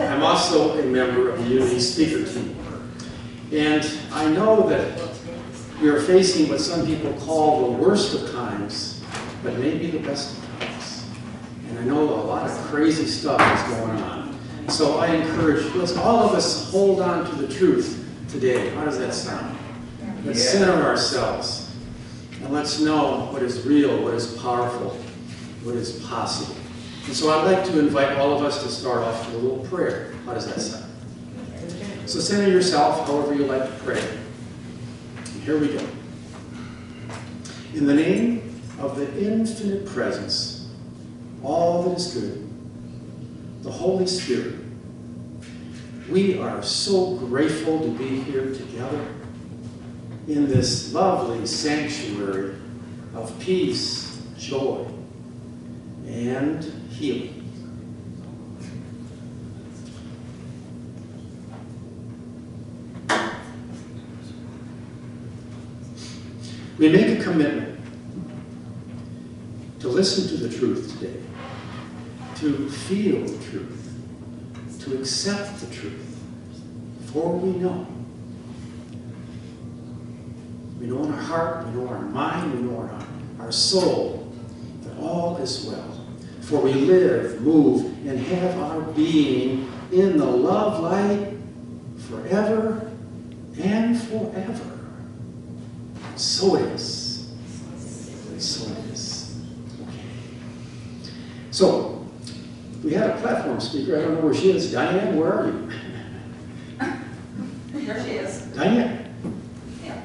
I'm also a member of the Unity Speaker Team. And I know that we are facing what some people call the worst of times, but maybe the best of times. And I know a lot of crazy stuff is going on. So I encourage, let's all of us hold on to the truth today. How does that sound? Let's center ourselves. And let's know what is real, what is powerful, what is possible. And so I'd like to invite all of us to start off with a little prayer. How does that sound? So center yourself however you like to pray. And here we go. In the name of the infinite presence, all that is good, the Holy Spirit, we are so grateful to be here together in this lovely sanctuary of peace, joy, and healing. We make a commitment to listen to the truth today, to feel the truth, to accept the truth, for we know. We know in our heart, we know in our mind, we know in our soul that all is well. For we live, move, and have our being in the love light forever and forever. So it is. So it is. Okay. So, we had a platform speaker. I don't know where she is. Diane, where are you? There she is. Diane. Yeah.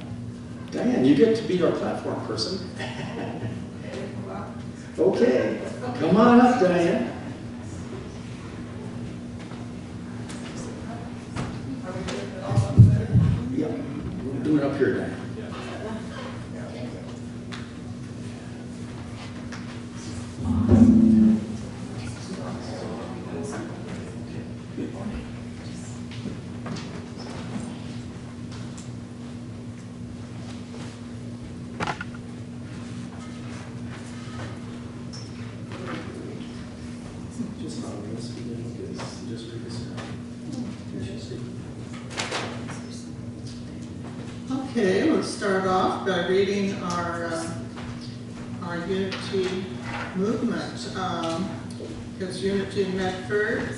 Diane, you get to be our platform person. Okay. Come on up, Diane. Yeah, we'll do it up here, Diane. Okay, let's start off by reading our Unity movement. Because Unity in Medford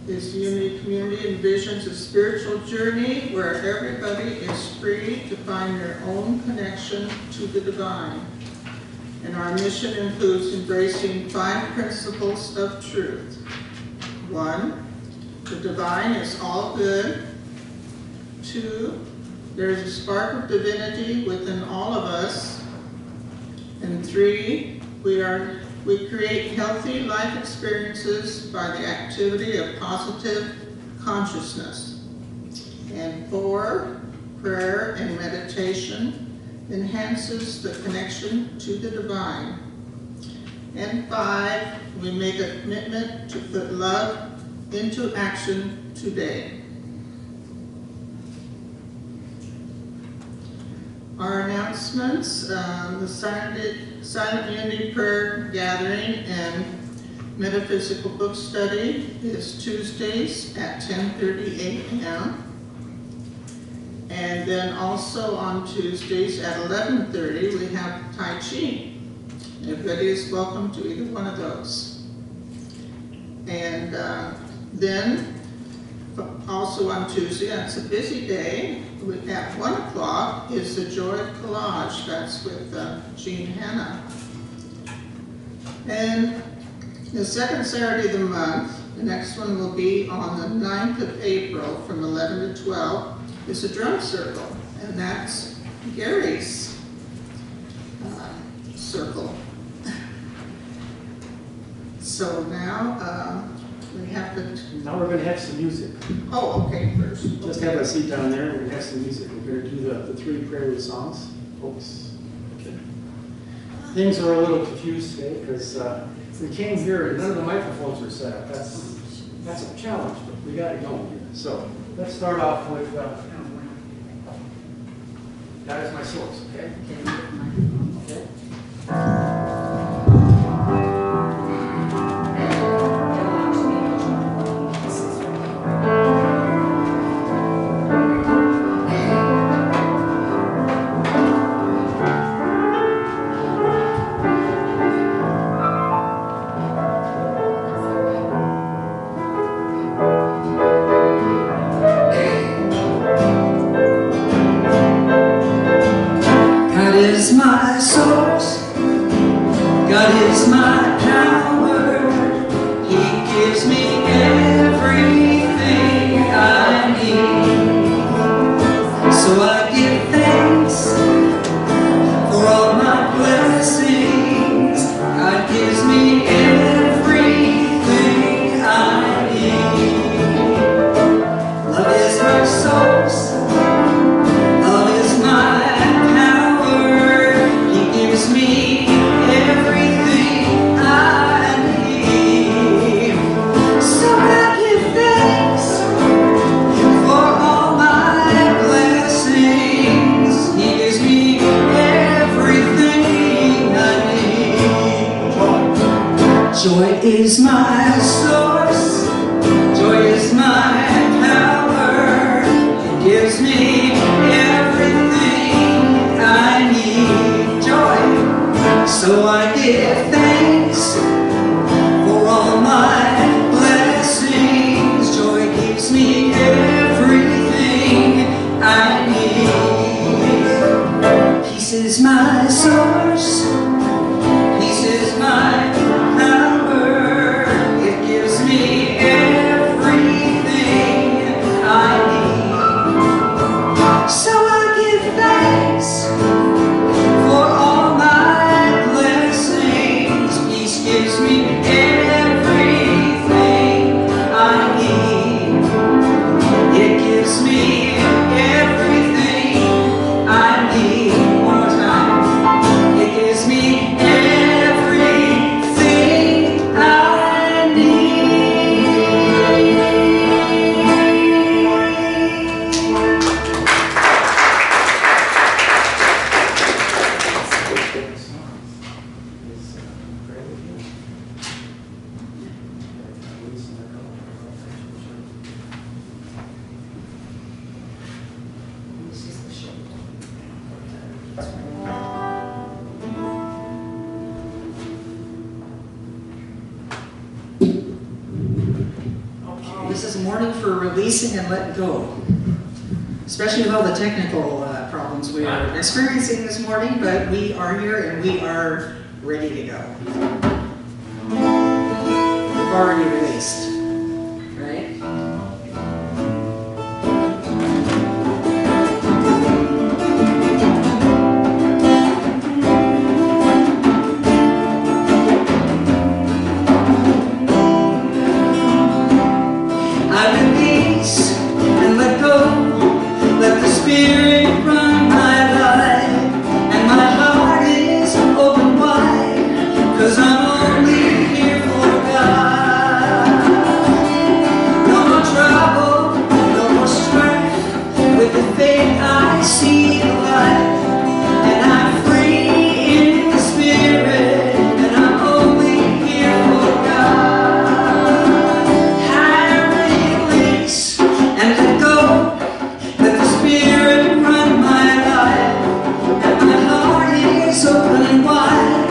is Unity Community envisions a spiritual journey where everybody is free to find their own connection to the divine. And our mission includes embracing 5 principles of truth. 1, the divine is all good. 2, there is a spark of divinity within all of us. And 3, we create healthy life experiences by the activity of positive consciousness. And 4, prayer and meditation enhances the connection to the divine. And 5, we make a commitment to put love into action today. Our announcements, the Silent Unity Prayer Gathering and Metaphysical Book Study is Tuesdays at 10:30 a.m. And then also on Tuesdays at 11:30 we have Tai Chi. Everybody is welcome to either one of those. And then also on Tuesday, that's a busy day, at 1 o'clock is the Joy of Collage. That's with Jean Hanna. And the second Saturday of the month, the next one will be on the 9th of April from 11 to 12, is a drum circle. And that's Gary's circle. So now we have to... Now we're going to have some music. Oh, okay, first. Just have a seat down there. We're going to have some music. We're going to do the 3 prelude songs. Oops. Okay. Things are a little confused today because we came here and none of the microphones were set up. That's a challenge, but we got it going here. So let's start off with that is my source, okay? Okay. is my source, joy is my power. It gives me everything I need. Joy, so I give thanks for all my blessings. Joy gives me everything I need. Peace is my source, peace is my power. It gives me everything I need. So I give thanks for all my blessings. Peace gives me everything I need. It gives me everything I need. One more time. It gives me everything I need. This is a morning for releasing and letting go, especially with all the technical problems we are experiencing this morning, but we are here and we are ready to go. We've already released, right? I release and let go, let the Spirit run my life, and my heart is open wide, 'cause I'm only here for God. No more trouble, no more strife, with the faith I see the light, and I'm free in the Spirit, and I'm only here for God. I release and let go, let the Spirit run my life, and my heart is open wide,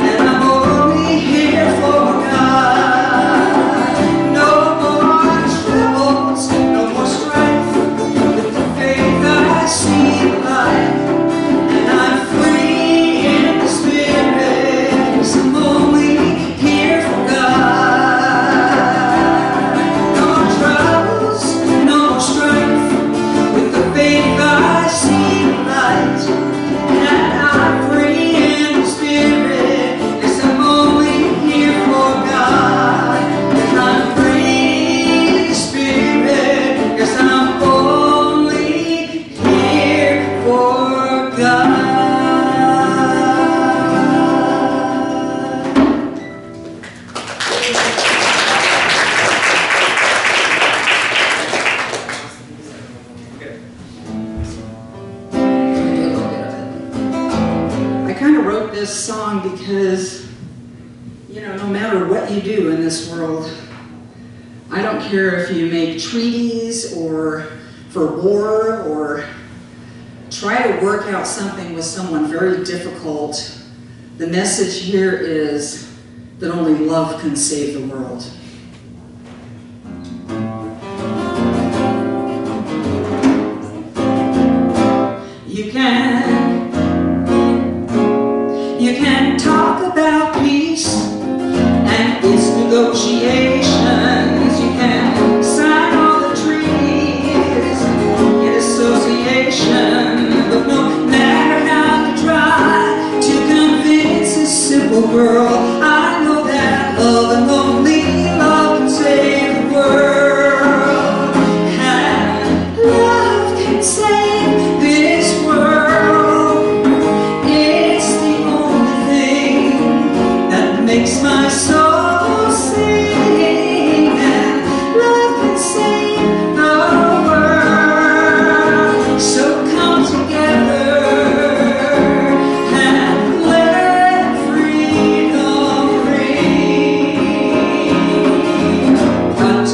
and I'm only here for God. No more troubles, no more strife, with the faith I see the light, and I'm free in the Spirit, 'cause I'm only here for God. No more troubles, no more strife, with the faith I see the light, and I'm free in the Spirit, 'cause I'm only here for God. 'Cause I'm free in the Spirit, 'cause I'm only here for God. I kind of wrote this song because, no matter what you do in this world, I don't care if you make treaties or for war or try to work out something with someone very difficult, the message here is that only love can save the world. You can talk about peace and its negotiations. You can sign all the treaties in association, but no matter how you try to convince a simple girl, I know that love and only love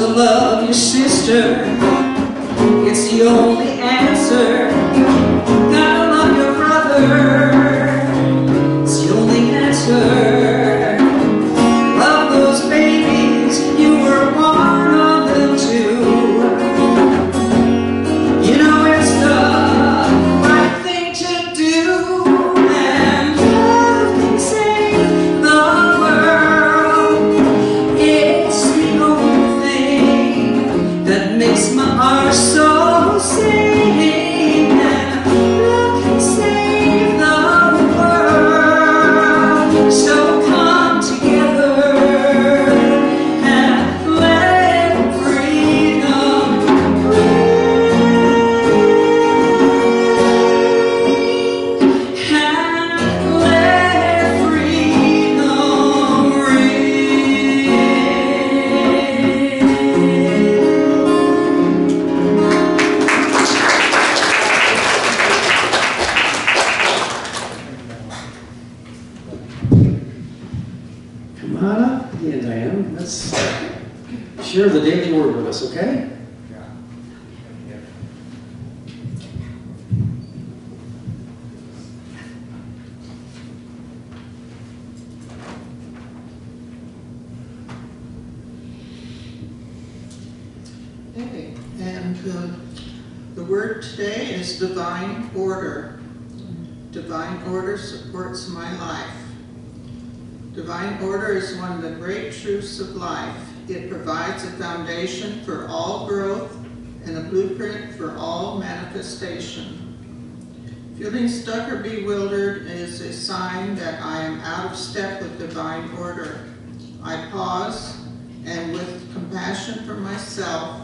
to love your sister. It's the only answer. Gotta love your brother. It's the only answer. Love those babies, you were one of them too. You know it's the right thing to do, and love can save the world. It's the only thing that makes my heart so sing. And love can save the world. So come together and let freedom and let freedom ring. Come on up, Ian and Diane. Let's share the daily word with us, okay? Okay, and the word today is divine order. Divine order supports my life. Divine order is one of the great truths of life. It provides a foundation for all growth and a blueprint for all manifestation. Feeling stuck or bewildered is a sign that I am out of step with divine order. I pause, and with compassion for myself,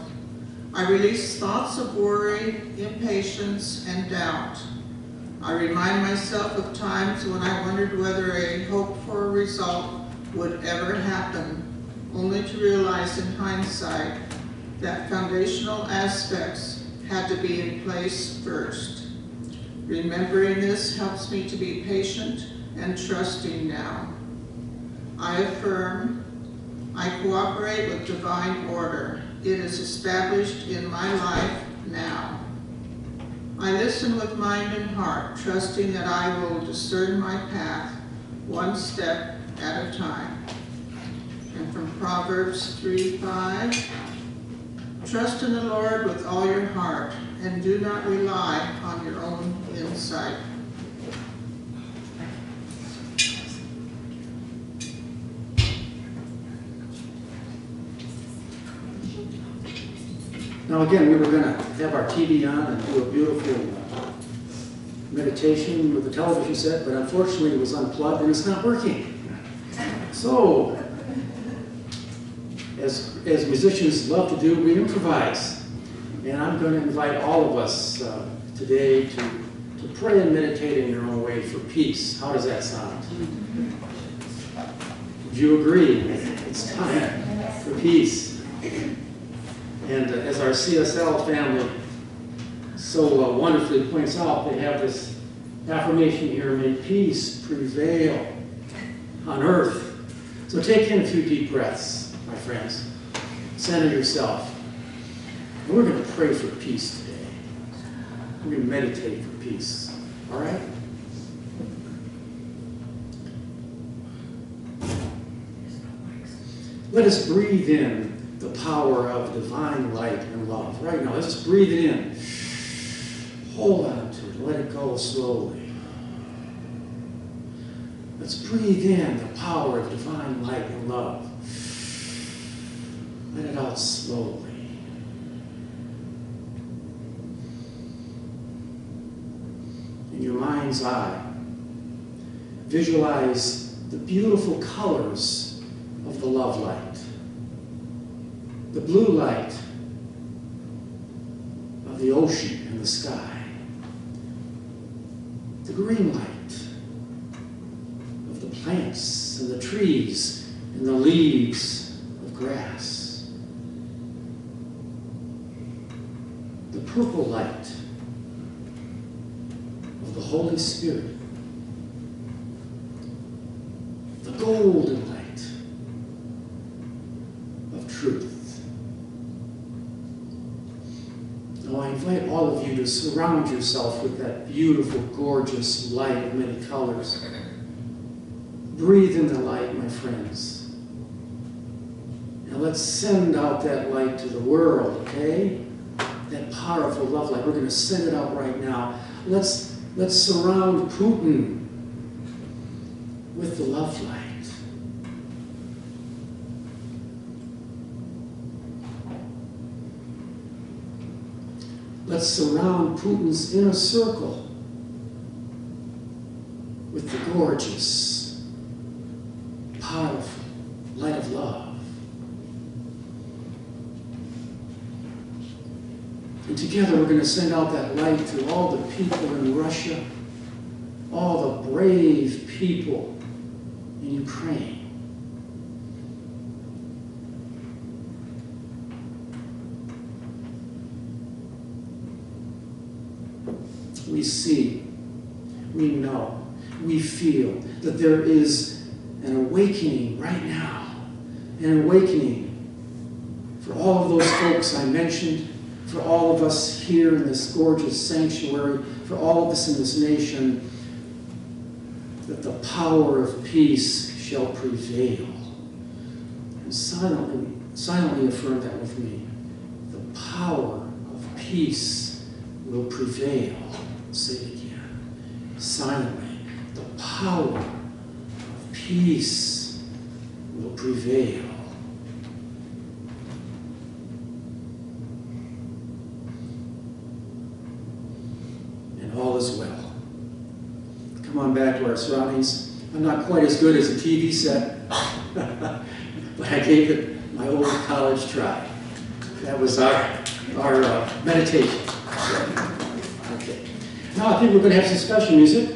I release thoughts of worry, impatience, and doubt. I remind myself of times when I wondered whether a hoped-for result would ever happen, only to realize in hindsight that foundational aspects had to be in place first. Remembering this helps me to be patient and trusting now. I affirm, I cooperate with divine order. It is established in my life now. I listen with mind and heart, trusting that I will discern my path one step at a time. And from Proverbs 3:5, trust in the Lord with all your heart, and do not rely on your own insight. Now again, we were going to have our TV on and do a beautiful meditation with the television set, but unfortunately it was unplugged and it's not working. So, as musicians love to do, we improvise. And I'm going to invite all of us today to pray and meditate in your own way for peace. How does that sound? Would you agree? It's time for peace. And as our CSL family so wonderfully points out, they have this affirmation here, may peace prevail on earth. So take in a few deep breaths, my friends. Center yourself. And we're going to pray for peace today. We're going to meditate for peace. All right? Let us breathe in the power of divine light and love. Right now, let's just breathe it in. Hold on to it. Let it go slowly. Let's breathe in the power of divine light and love. Let it out slowly. In your mind's eye, visualize the beautiful colors of the love light. The blue light of the ocean and the sky. The green light of the plants and the trees and the leaves of grass. The purple light of the Holy Spirit. The golden light of truth. Now I invite all of you to surround yourself with that beautiful, gorgeous light of many colors. Breathe in the light, my friends. Now let's send out that light to the world, okay? That powerful love light. We're going to send it out right now. Let's surround Putin with the love light. Let's surround Putin's inner circle with the gorgeous, powerful light of love. And together we're going to send out that light to all the people in Russia, all the brave people in Ukraine. We see, we know, we feel that there is an awakening right now, an awakening for all of those folks I mentioned, for all of us here in this gorgeous sanctuary, for all of us in this nation, that the power of peace shall prevail. And silently affirm that with me. The power of peace will prevail. Say it again. Silently. The power of peace will prevail. And all is well. Come on back to our surroundings. I'm not quite as good as a TV set, but I gave it my old college try. That was our meditation. Okay. Now I think we're going to have some special music.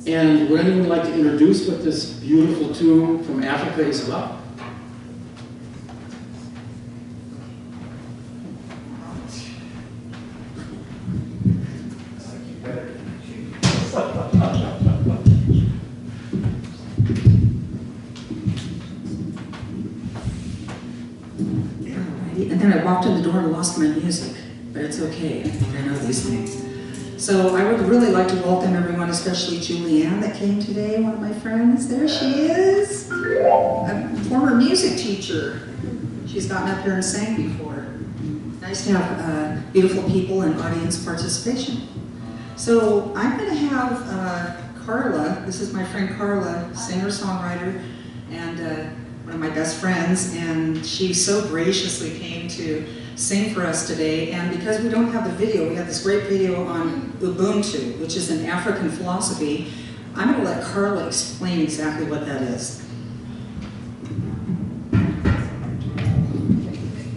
And would anyone like to introduce what this beautiful tune from Africa is about? And then I walked in the door and lost my music, but it's okay, I think I know these things. So I would really like to welcome everyone, especially Julianne that came today, one of my friends. There she is, a former music teacher. She's gotten up here and sang before. Nice to have beautiful people and audience participation. So I'm going to have Carla, this is my friend Carla, singer-songwriter, and one of my best friends, and she so graciously came to sing for us today. And because we don't have the video, we have this great video on Ubuntu, which is an African philosophy. I'm going to let Carla explain exactly what that is.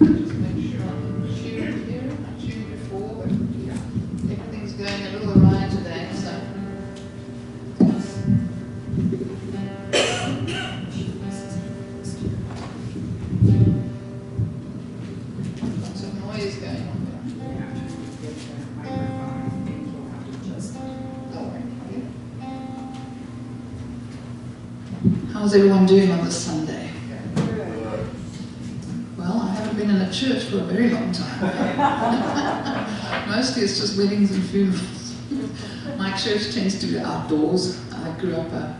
Just make sure I'm tuned here. I tuned before, but everything's going a little awry today, so. Lots of noise going on there. Don't worry. How's everyone doing on this Sunday? Well, I haven't been in a church for a very long time. Mostly it's just weddings and funerals. My church tends to be outdoors. I grew up at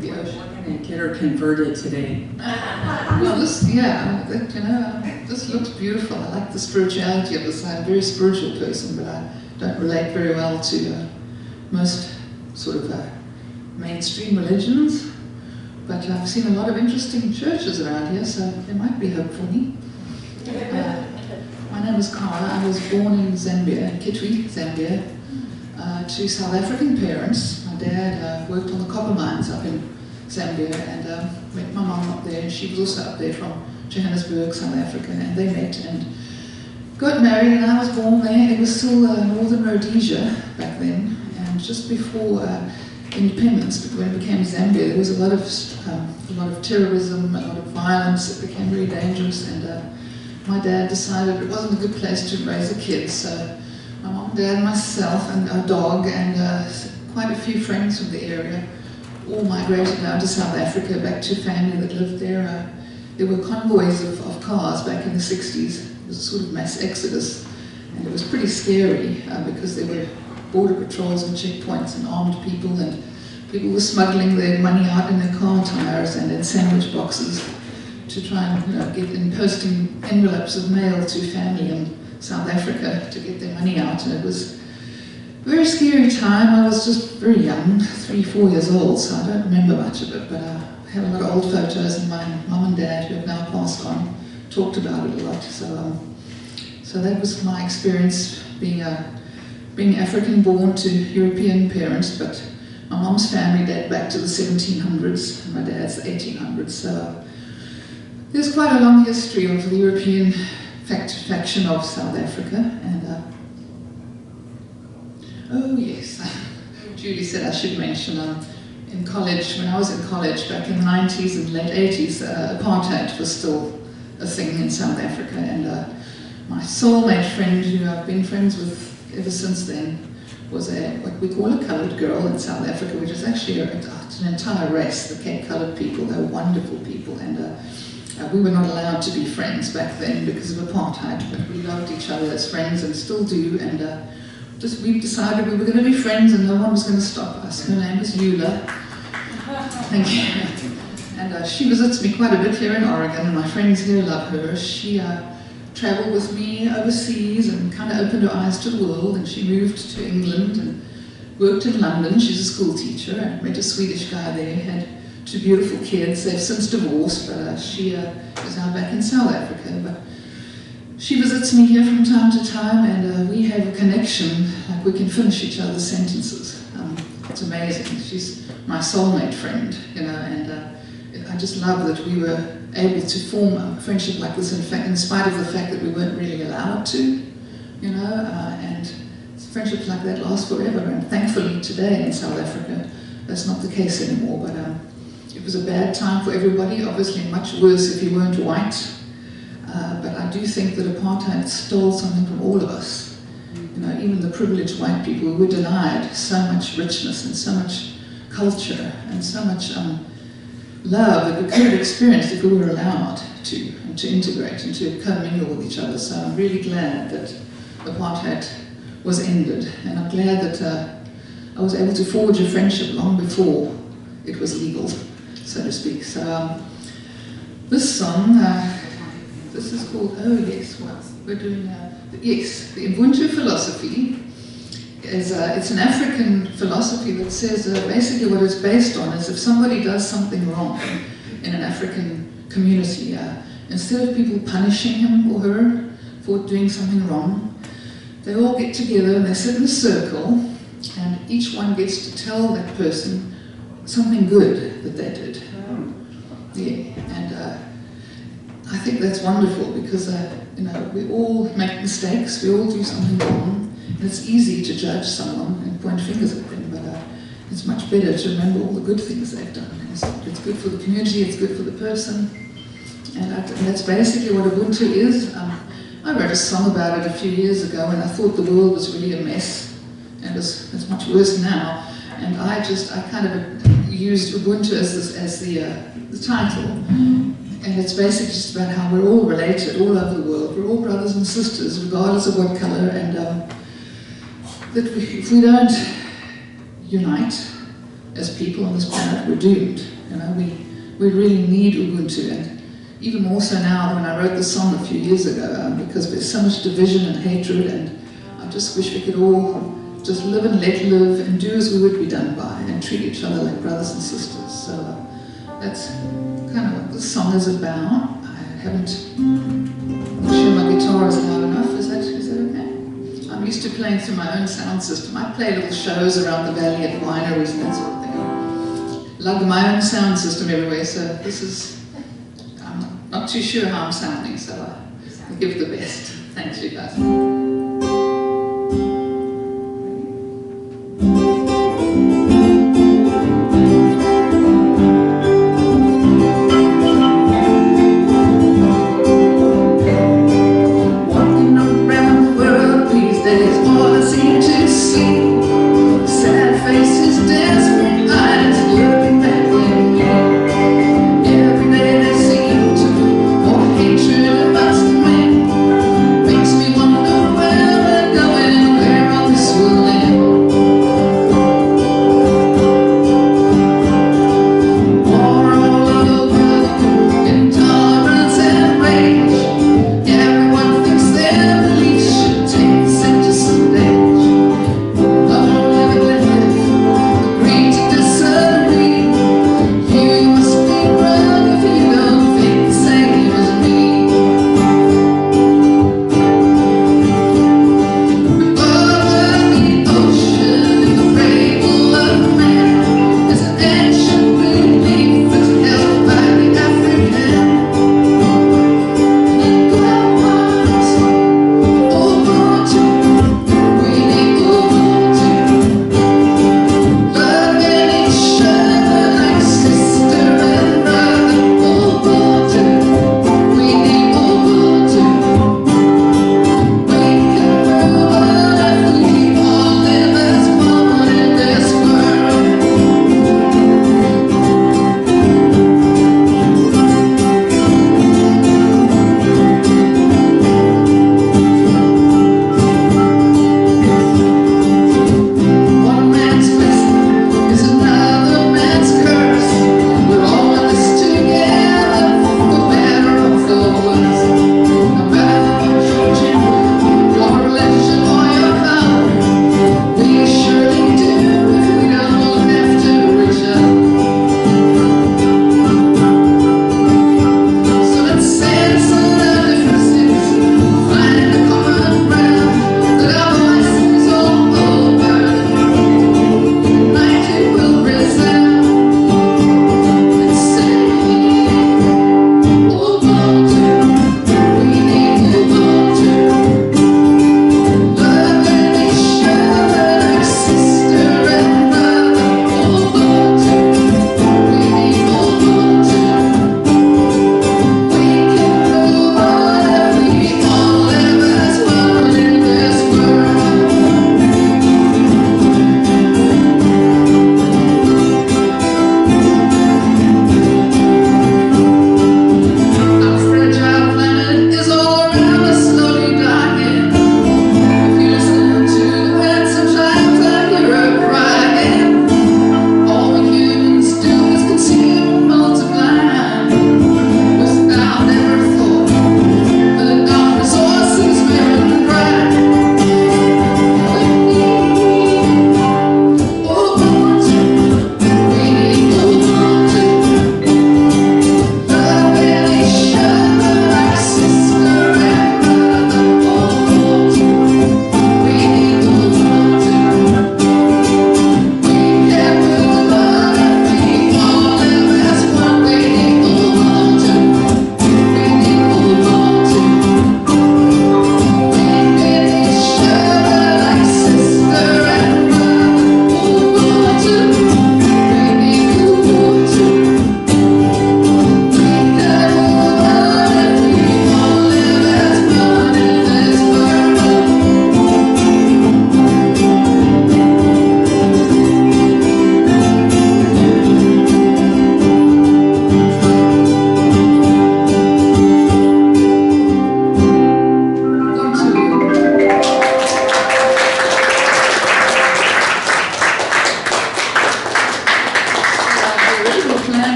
the ocean. And get her converted today. Well, this looks beautiful. I like the spirituality of this. I'm a very spiritual person, but I don't relate very well to most sort of mainstream religions. But I've seen a lot of interesting churches around here, so there might be hope for me. My name is Carla. I was born in Zambia, in Kitwe, Zambia, to South African parents. My dad worked on the copper mines up in Zambia, and met my mom up there, and she was also up there from Johannesburg, South Africa, and they met and got married, and I was born there. It was still Northern Rhodesia back then, and just before independence, when it became Zambia, there was a lot of terrorism, a lot of violence. It became very dangerous, and my dad decided it wasn't a good place to raise a kid, so my mom, dad, myself, and our dog, and quite a few friends from the area all migrated down to South Africa, back to family that lived there. there were convoys of cars back in the 60s. It was a sort of mass exodus, and it was pretty scary because there were border patrols and checkpoints and armed people, and people were smuggling their money out in their car tires and in sandwich boxes to try and get in, posting envelopes of mail to family in South Africa to get their money out. And it was a very scary time. I was just very young, 3-4 years old, so I don't remember much of it, but I have a lot of old photos, and my mum and dad, who have now passed on, talked about it a lot. So that was my experience being African-born to European parents, but my mum's family dated back to the 1700s, and my dad's the 1800s. So there's quite a long history of the European faction of South Africa. And oh yes, Julie said I should mention in college, when I was in college back in the 90s and late 80s, apartheid was still a thing in South Africa, and my soulmate friend, who I've been friends with ever since then, was what we call a coloured girl in South Africa, which is actually an entire race, the Cape Coloured people. They're wonderful people, and we were not allowed to be friends back then because of apartheid, but we loved each other as friends and still do, and we decided we were going to be friends and no one was going to stop us. Her name is Eula. Thank you. And she visits me quite a bit here in Oregon, and my friends here love her. She travelled with me overseas and kind of opened her eyes to the world, and she moved to England and worked in London. She's a school teacher. I met a Swedish guy there, had 2 beautiful kids. They've since divorced, but she is now back in South Africa. But she visits me here from time to time, and we have a connection, like we can finish each other's sentences. It's amazing. She's my soulmate friend, and I just love that we were able to form a friendship like this, in spite of the fact that we weren't really allowed to, and friendships like that last forever, and thankfully today in South Africa, that's not the case anymore, but it was a bad time for everybody, obviously much worse if you weren't white, but I do think that apartheid stole something from all of us. Even the privileged white people were denied so much richness and so much culture and so much love that we could have experienced if we were allowed to, and to integrate and to commingle with each other. So I'm really glad that apartheid was ended, and I'm glad that I was able to forge a friendship long before it was legal, so to speak. So this song, this is called, oh yes, well, we're doing, yes, the Ubuntu philosophy. It's an African philosophy that says basically what it's based on is if somebody does something wrong in an African community, instead of people punishing him or her for doing something wrong, they all get together and they sit in a circle, and each one gets to tell that person something good that they did. Yeah, and I think that's wonderful because we all make mistakes, we all do something wrong. And it's easy to judge someone and point fingers at them, but it's much better to remember all the good things they've done. It's good for the community, it's good for the person, and that's basically what Ubuntu is. I wrote a song about it a few years ago, and I thought the world was really a mess, and it's much worse now. And I kind of used Ubuntu as the title, and it's basically just about how we're all related all over the world. We're all brothers and sisters, regardless of what color, and that if we don't unite as people on this planet, we're doomed. We really need Ubuntu, and even more so now than when I wrote the song a few years ago, because there's so much division and hatred, and I just wish we could all just live and let live and do as we would be done by, and treat each other like brothers and sisters. So that's kind of what this song is about. I'm not sure my guitar is loud enough. Is that okay? I'm used to playing through my own sound system. I play little shows around the valley at wineries and that sort of thing. Lug my own sound system everywhere, so this is, I'm not too sure how I'm sounding, so I'll give it the best. Thanks, you guys. Every day they seem to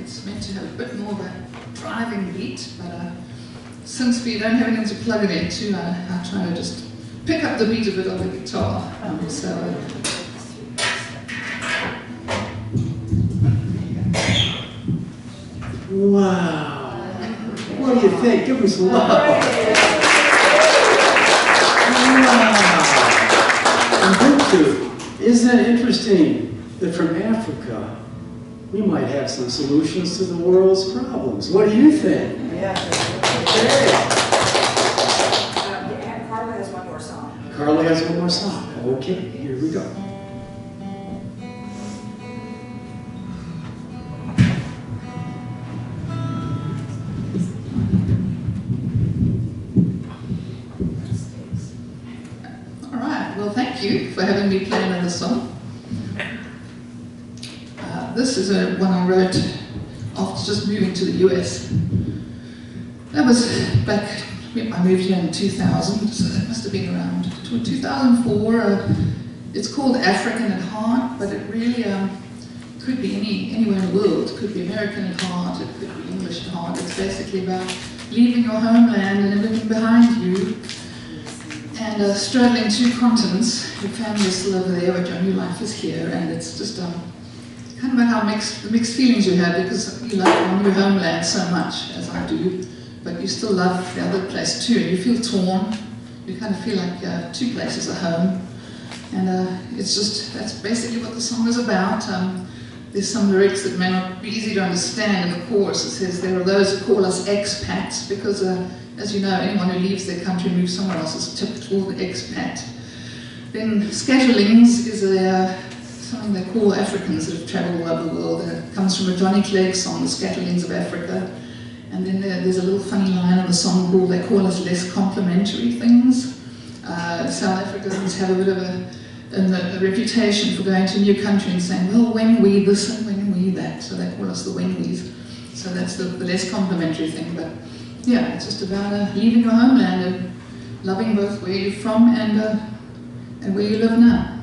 It's meant to have a bit more of a driving beat, but since we don't have anything to plug it into, I try to just pick up the beat a bit on the guitar. Wow. What do you think? Give us love. Wow. Ubuntu. Isn't it interesting that from Africa, we might have some solutions to the world's problems? What do you think? Yeah. Okay. Carla has one more song. Carla has one more song. Okay, here we go. All right, well, thank you for having me play another song. This is one I wrote after just moving to the US. That was back, I moved here in 2000, so that must have been around 2004. It's called African at Heart, but it really could be anywhere in the world. It could be American at heart, it could be English at heart. It's basically about leaving your homeland and everything behind you and straddling two continents. Your family is still over there, but your new life is here, and it's just kind of about how the mixed feelings you have, because you love your new homeland so much, as I do, but you still love the other place too. You feel torn. You kind of feel like two places are home, and that's basically what the song is about. There's some lyrics that may not be easy to understand. In the chorus it says, there are those who call us expats, because as you know, anyone who leaves their country and moves somewhere else is typical expat. Then schedulings is something they call Africans that have travelled all over the world. It comes from a Johnny Clegg song, The Scatterlings of Africa. And then there's a little funny line in the song called, they call us less complimentary things. South Africans have a bit of a reputation for going to a new country and saying, well, when we this and when we that. So they call us the when we's. So that's the less complimentary thing. But yeah, it's just about leaving your homeland and loving both where you're from and where you live now.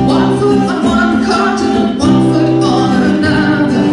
One foot on one continent, one foot on another.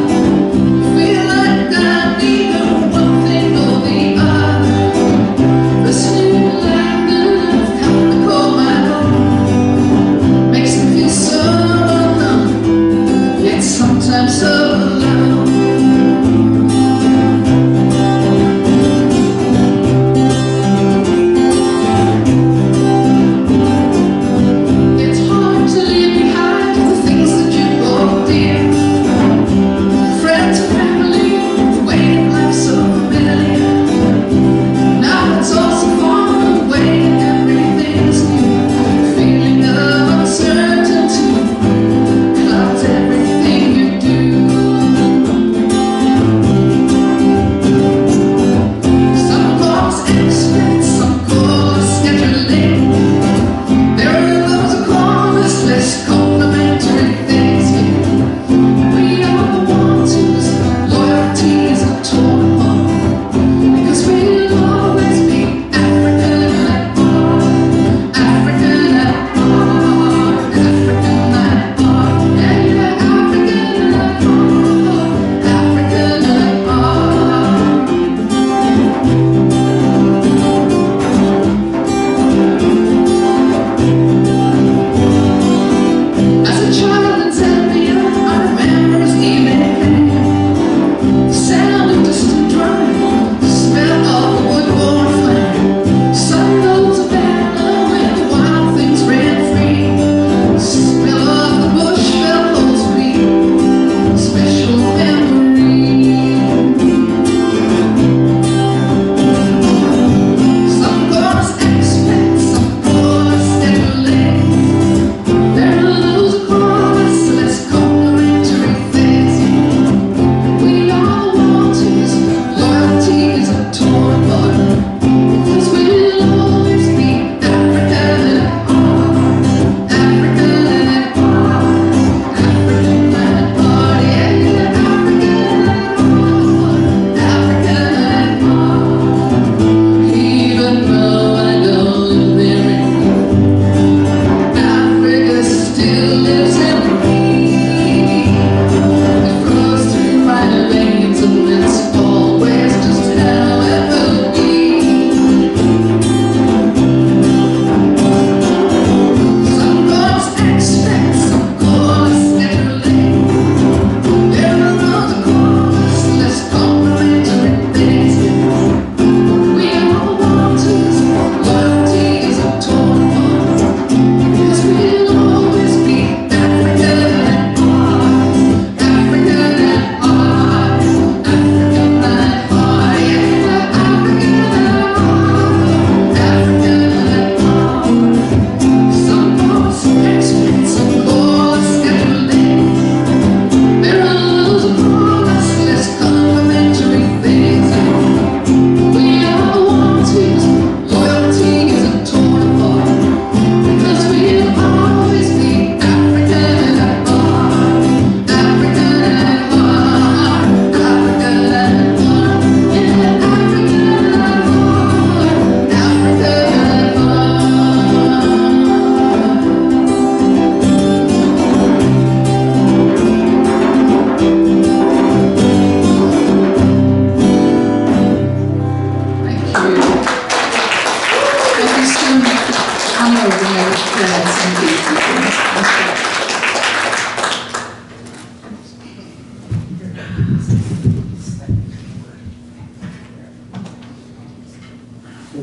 Thank you so much for coming over and some beats and things.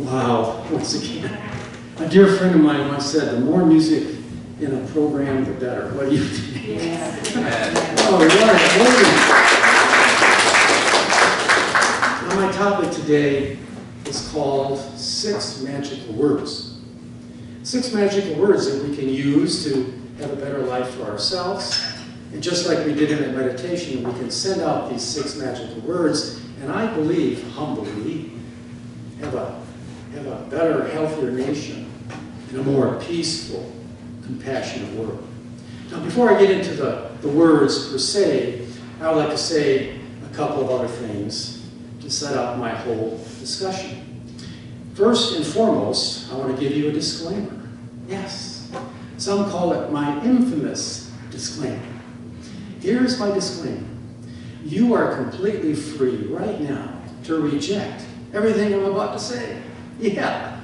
Wow, once again. A dear friend of mine once said, the more music in a program, the better. What do you think? Oh, right. Now, my topic today is called 6 Magical Words. 6 magical words that we can use to have a better life for ourselves. And just like we did in that meditation, we can send out these 6 magical words, and I believe, humbly, have a better, healthier nation and a more peaceful, compassionate world. Now, before I get into the words per se, I would like to say a couple of other things to set up my whole discussion. First and foremost, I want to give you a disclaimer. Yes, some call it my infamous disclaimer. Here's my disclaimer. You are completely free right now to reject everything I'm about to say. Yeah,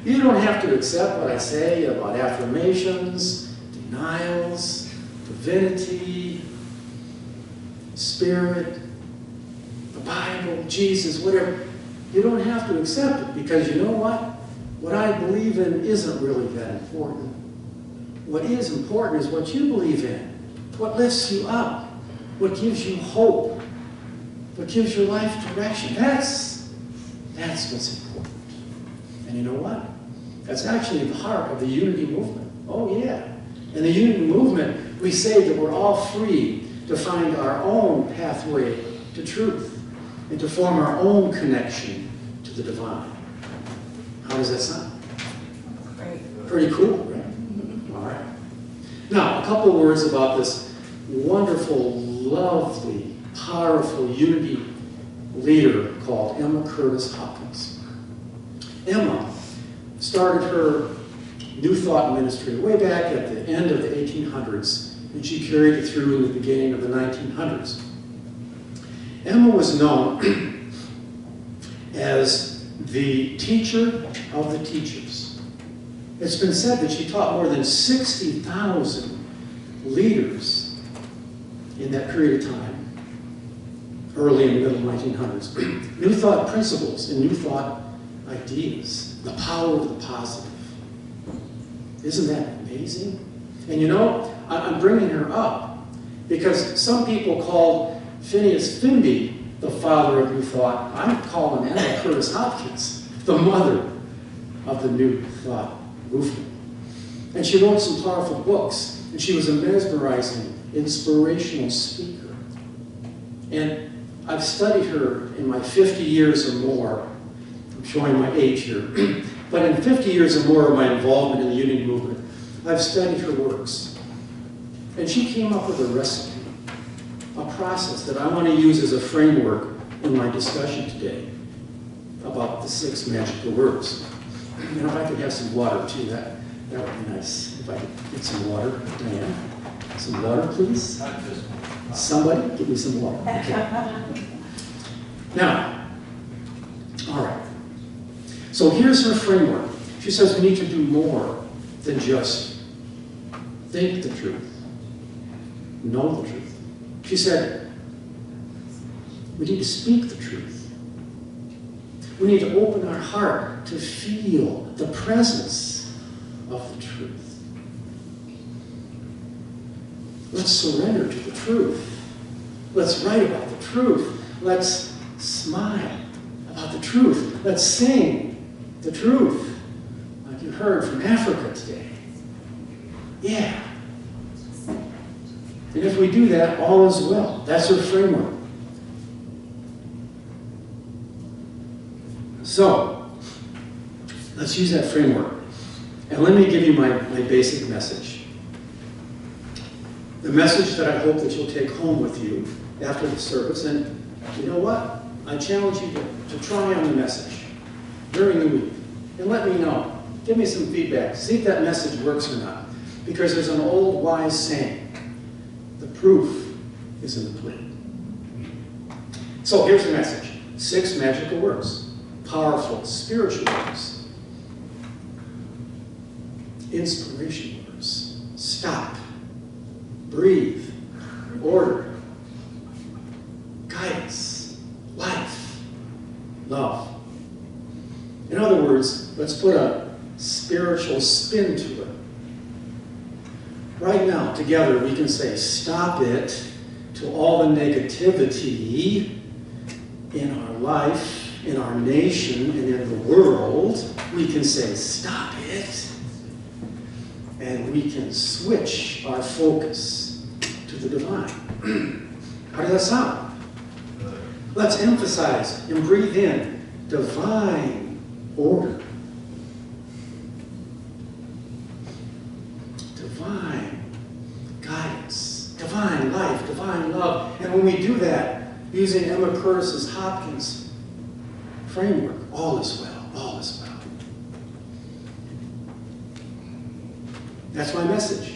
you don't have to accept what I say about affirmations, denials, divinity, spirit, the Bible, Jesus, whatever. You don't have to accept it because you know what? What I believe in isn't really that important. What is important is what you believe in, what lifts you up, what gives you hope, what gives your life direction. That's what's important. And you know what? That's actually the heart of the unity movement. Oh yeah. In the unity movement, we say that we're all free to find our own pathway to truth and to form our own connection to the divine. How does that sound? Great. Pretty cool, right? All right. Now, a couple of words about this wonderful, lovely, powerful unity leader called Emma Curtis Hopkins. Emma started her New Thought ministry way back at the end of the 1800s, and she carried it through in the beginning of the 1900s. Emma was known as the teacher of the teachers. It's been said that she taught more than 60,000 leaders in that period of time, early and middle 1900s. New Thought principles and New Thought ideas, the power of the positive. Isn't that amazing? And you know, I'm bringing her up because some people called Phineas Finby the father of New Thought. I'm calling Emma Curtis Hopkins the mother of the New Thought movement. And she wrote some powerful books, and she was a mesmerizing, inspirational speaker. And I've studied her in my 50 years or more. I'm showing my age here. But in 50 years or more of my involvement in the unity movement, I've studied her works. And she came up with a recipe, a process that I want to use as a framework in my discussion today about the 6 magical words. You know, if I could have some water too, that would be nice. If I could get some water. Diane, some water, please? Somebody, give me some water. Okay. Now, all right. So here's her framework. She says we need to do more than just think the truth, know the truth. She said we need to speak the truth. We need to open our heart to feel the presence of the truth. Let's surrender to the truth. Let's write about the truth. Let's smile about the truth. Let's sing the truth, like you heard from Africa today. Yeah. And if we do that, all is well. That's her framework. So, let's use that framework. And let me give you my basic message. The message that I hope that you'll take home with you after the service. And you know what? I challenge you to try on the message during the week. And let me know. Give me some feedback. See if that message works or not. Because there's an old wise saying, the proof is in the pudding. So here's the message. 6 magical words. Powerful spiritual words. inspiration words. Stop, breathe, order, guidance, life, love. In other words, let's put a spiritual spin to it. Right now, together, we can say, stop it to all the negativity in our life, in our nation, and in the world. We can say, stop it. And we can switch our focus to the divine. How does that sound? Let's emphasize and breathe in divine order. Divine guidance, divine life, divine love. And when we do that, using Emma Curtis's Hopkins framework, all is well, all is well. That's my message.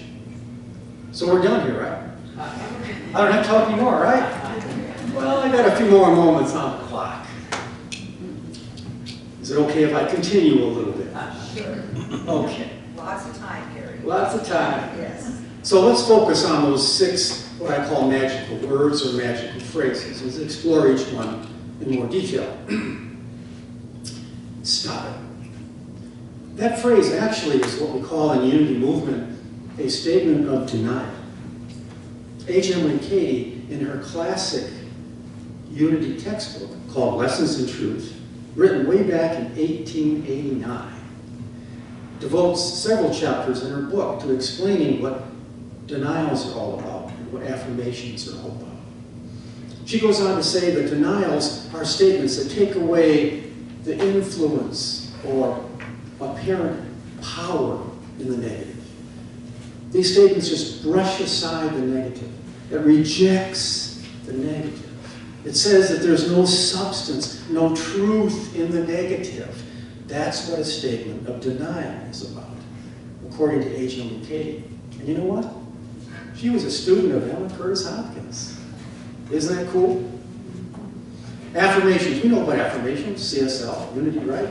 So we're done here, right? I don't have to talk anymore, right? Well, I got a few more moments on the clock. Is it okay if I continue a little bit? Sure. Okay. Lots of time, Gary. Lots of time. Yes. So let's focus on those 6, what I call magical words or magical phrases. Let's explore each one in more detail. Stop it. That phrase actually is what we call in Unity Movement a statement of denial. H. Emily Cady, in her classic Unity textbook called Lessons in Truth, written way back in 1889, devotes several chapters in her book to explaining what denials are all about and what affirmations are all about. She goes on to say that denials are statements that take away the influence or apparent power in the negative. These statements just brush aside the negative. It rejects the negative. It says that there's no substance, no truth in the negative. That's what a statement of denial is about, according to H. Emily Cady. And you know what? She was a student of Emma Curtis Hopkins. Isn't that cool? Affirmations. We know about affirmations, CSL, Unity, right?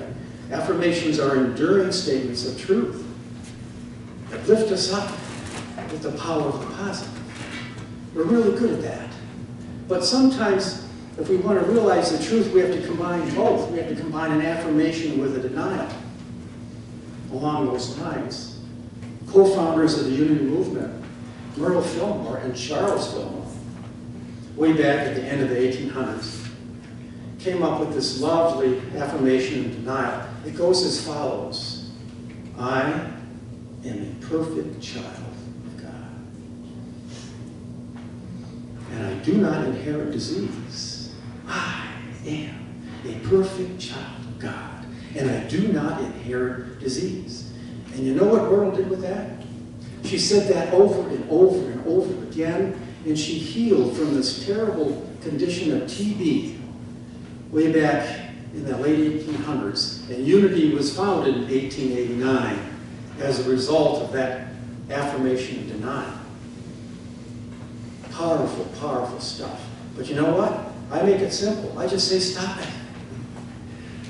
Affirmations are enduring statements of truth that lift us up with the power of the positive. We're really good at that. But sometimes, if we want to realize the truth, we have to combine both. We have to combine an affirmation with a denial. Along those lines, co-founders of the Unity Movement, Myrtle Fillmore and Charles Fillmore, way back at the end of the 1800s, came up with this lovely affirmation of denial. It goes as follows: I am a perfect child of God, and I do not inherit disease. I am a perfect child of God, and I do not inherit disease. And you know what Myrtle did with that? She said that over and over and over again, and she healed from this terrible condition of TB way back in the late 1800s. And Unity was founded in 1889 as a result of that affirmation of denial. Powerful, powerful stuff. But you know what? I make it simple. I just say stop it.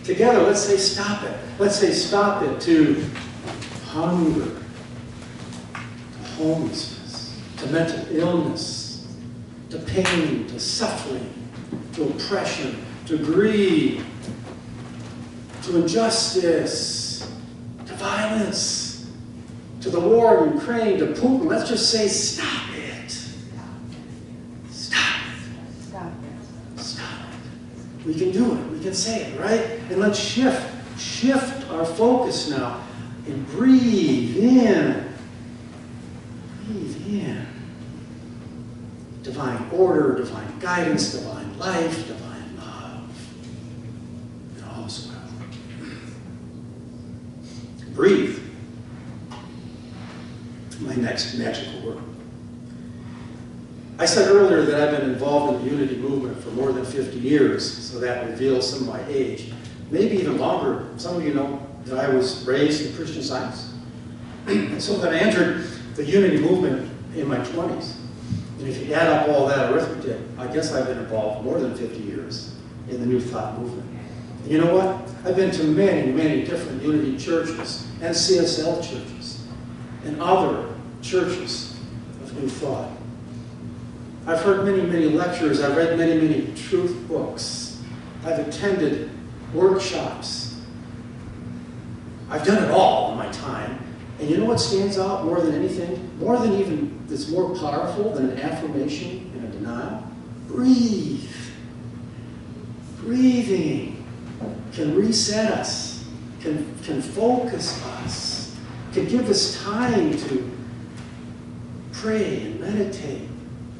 Together, let's say stop it. Let's say stop it to hunger, to homelessness, to mental illness, to pain, to suffering, to oppression, to greed, to injustice, to violence, to the war in Ukraine, to Putin. Let's just say stop it. Stop it. Stop it. Stop it. We can do it. We can say it, right? And let's shift our focus now and breathe in. Breathe in. Divine order, divine guidance, divine life, divine love. And all is well. Breathe. My next magical word. I said earlier that I've been involved in the Unity Movement for more than 50 years, so that reveals some of my age. Maybe even longer. Some of you know that I was raised in Christian Science. And so that I entered the Unity Movement in my 20s. And if you add up all that arithmetic, I guess I've been involved more than 50 years in the New Thought movement. And you know what? I've been to many, many different Unity churches and CSL churches. and other churches of New Thought. I've heard many, many lectures. I've read many, many truth books. I've attended workshops. I've done it all in my time. And you know what stands out more than anything? More than even, that's more powerful than an affirmation and a denial? Breathe. Breathing can reset us, can focus us, can give us time to pray and meditate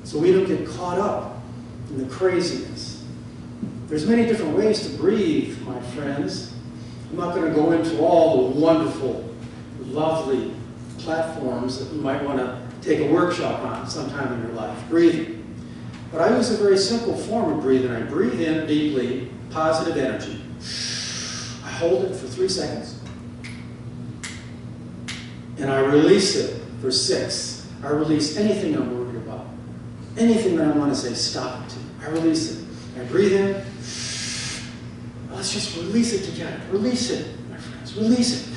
so we don't get caught up in the craziness. There's many different ways to breathe, my friends. I'm not going to go into all the wonderful, lovely platforms that you might want to take a workshop on sometime in your life. Breathing. But I use a very simple form of breathing. I breathe in deeply, positive energy. I hold it for 3 seconds. And I release it for 6. I release anything I'm worried about. Anything that I want to say stop it to. I release it. I breathe in. Let's just release it together. Release it, my friends. Release it.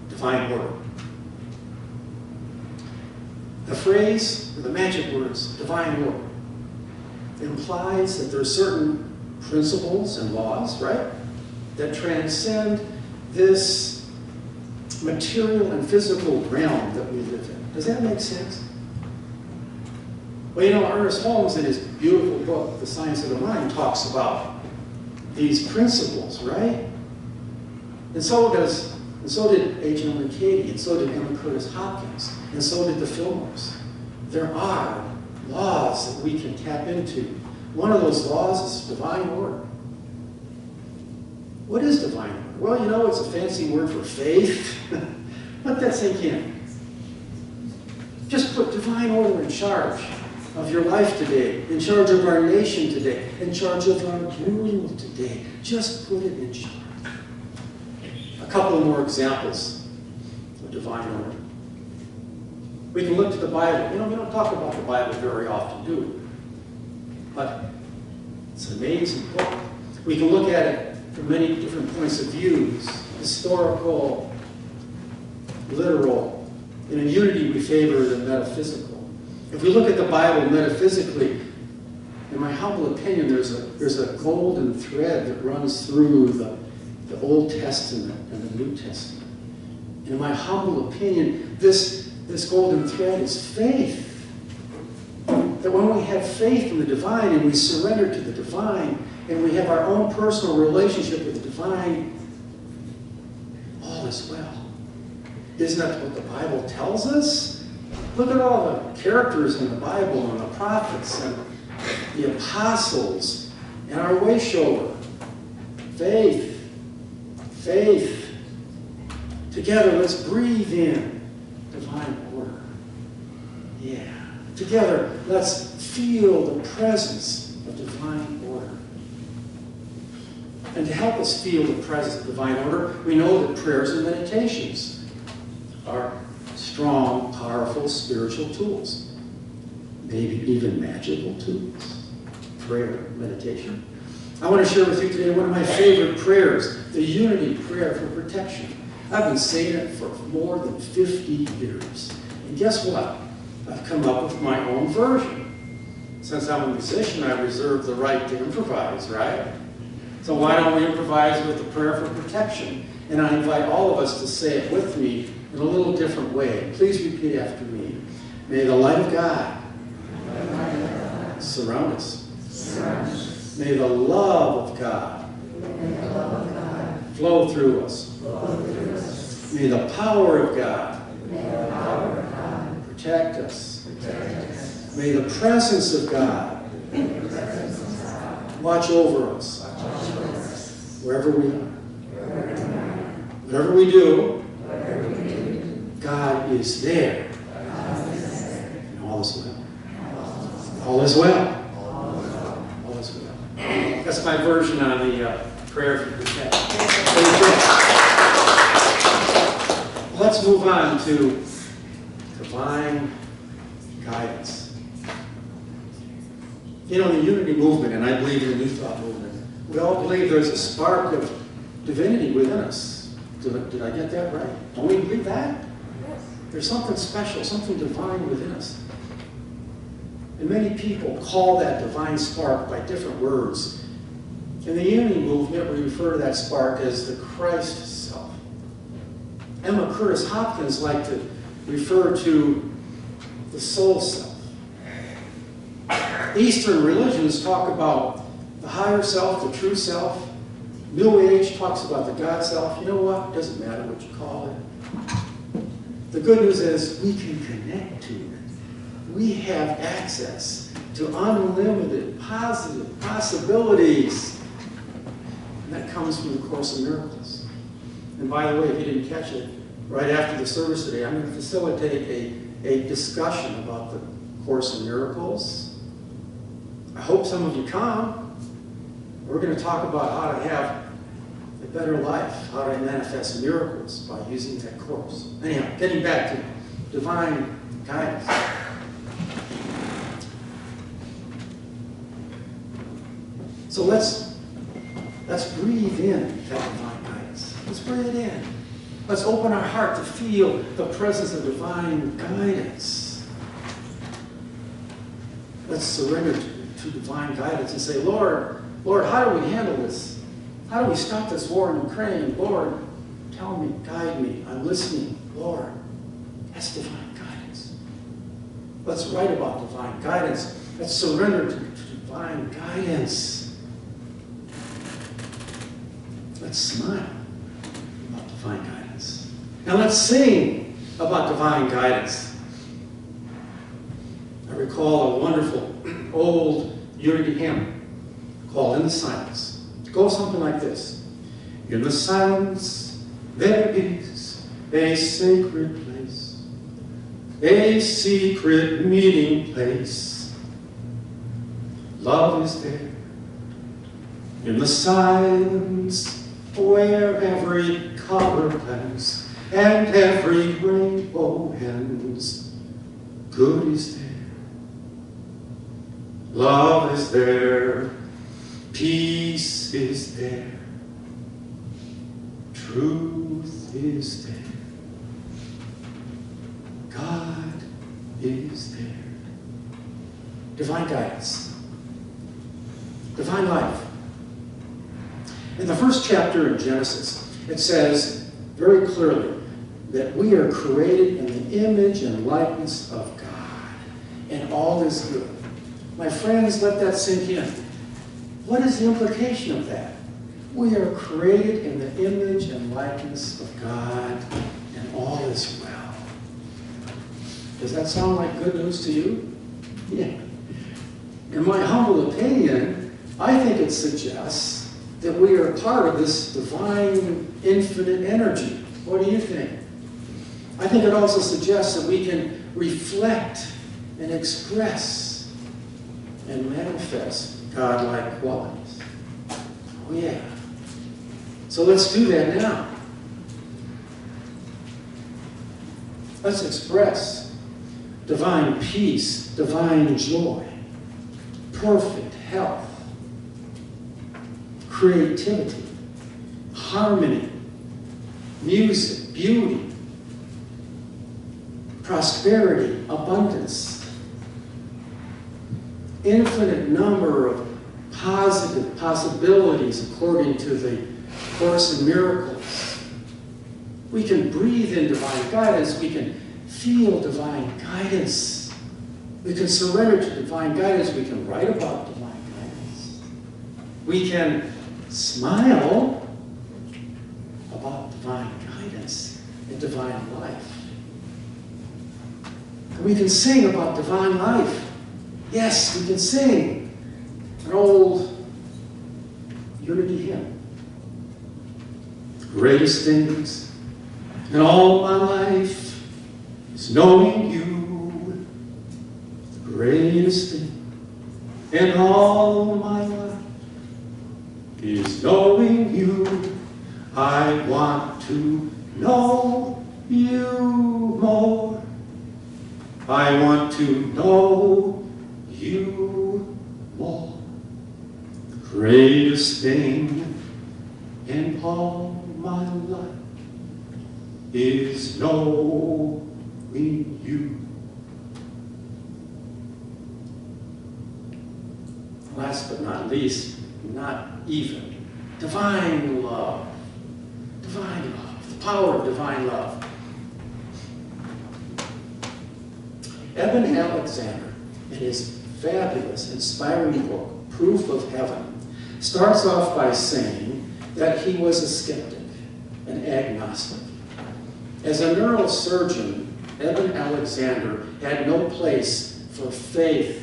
Divine order. The phrase, or the magic words, divine order, implies that there are certain principles and laws, right, that transcend this material and physical realm that we live in. Does that make sense? Well, you know, Ernest Holmes, in his beautiful book, The Science of the Mind, talks about these principles, right? And so did H. Elmer Cady, and so did Emma Curtis Hopkins, and so did the Fillmores. There are laws that we can tap into. One of those laws is divine order. What is divine order? Well, you know, it's a fancy word for faith. Let that sink in. Just put divine order in charge of your life today, in charge of our nation today, in charge of our world today. Just put it in charge. A couple more examples of divine order. We can look to the Bible. You know, we don't talk about the Bible very often, do we? But it's an amazing book. We can look at it from many different points of view: historical, literal. In a unity, we favor the metaphysical. If we look at the Bible metaphysically, in my humble opinion, there's a golden thread that runs through the Old Testament and the New Testament. In my humble opinion, this golden thread is faith. That when we have faith in the divine and we surrender to the divine and we have our own personal relationship with the divine, all is well. Isn't that what the Bible tells us? Look at all the characters in the Bible and the prophets and the apostles and our way shower. Faith. Faith. Together, let's breathe in divine order. Yeah. Together, let's feel the presence of divine order. And to help us feel the presence of divine order, we know that prayers and meditations are strong, powerful spiritual tools. Maybe even magical tools. Prayer, meditation. I want to share with you today one of my favorite prayers, the Unity Prayer for Protection. I've been saying it for more than 50 years. And guess what? I've come up with my own version. Since I'm a musician, I reserve the right to improvise, right? So why don't we improvise with the prayer for protection? And I invite all of us to say it with me in a little different way. Please repeat after me. May the light of God surround us. May the love of God flow through us. May the power of God protect us. May the presence of God watch over us wherever we are. Whatever we do, God is there. And all is well. All is well. All is well. That's my version on the prayer for protection. Let's move on to divine guidance. You know, the Unity movement, and I believe in the New Thought movement, we all believe there's a spark of divinity within us. Did I get that right? Don't we believe that? Yes. There's something special, something divine within us. And many people call that divine spark by different words. In the unity movement, we refer to that spark as the Christ self. Emma Curtis Hopkins liked to refer to the soul self. Eastern religions talk about the higher self, the true self. New Age talks about the God self. You know what? It doesn't matter what you call it. The good news is we can connect to it. We have access to unlimited positive possibilities. And that comes from the Course in Miracles. And by the way, if you didn't catch it, right after the service today, I'm going to facilitate a discussion about the Course in Miracles. I hope some of you come. We're going to talk about how to have a better life, how to manifest miracles by using that course. Anyhow, getting back to divine guidance. So let's breathe in that divine guidance. Let's breathe it in. Let's open our heart to feel the presence of divine guidance. Let's surrender to divine guidance and say, Lord, how do we handle this? How do we stop this war in Ukraine? Lord, tell me, guide me. I'm listening. Lord, that's divine guidance. Let's write about divine guidance. Let's surrender to divine guidance. Let's smile about divine guidance. Now let's sing about divine guidance. I recall a wonderful old unity hymn called In the Silence. It goes something like this. In the silence there is a sacred place, a secret meeting place. Love is there. In the silence where every color blends and every rainbow ends, good is there. Love is there, peace is there, truth is there, God is there. Divine guidance, divine life. In the first chapter in Genesis, it says very clearly that we are created in the image and likeness of God, and all is good. My friends, let that sink in. What is the implication of that? We are created in the image and likeness of God, and all is well. Does that sound like good news to you? Yeah. In my humble opinion, I think it suggests that we are part of this divine, infinite energy. What do you think? I think it also suggests that we can reflect and express and manifest God-like qualities. Oh yeah. So let's do that now. Let's express divine peace, divine joy, perfect health, creativity, harmony, music, beauty, prosperity, abundance, infinite number of positive possibilities according to the Course in Miracles. We can breathe in divine guidance. We can feel divine guidance. We can surrender to divine guidance. We can write about divine guidance. We can smile about divine guidance and divine life. And we can sing about divine life. Yes, we can sing an old unity hymn. The greatest things in all my life is knowing you. The greatest thing in all my life is knowing you. I want to know you more. I want to know you more. The greatest thing in all my life is knowing you. Last but not least, not even, divine love. Divine love, the power of divine love. Eben Alexander, in his fabulous, inspiring book, Proof of Heaven, starts off by saying that he was a skeptic, an agnostic. As a neurosurgeon, Eben Alexander had no place for faith,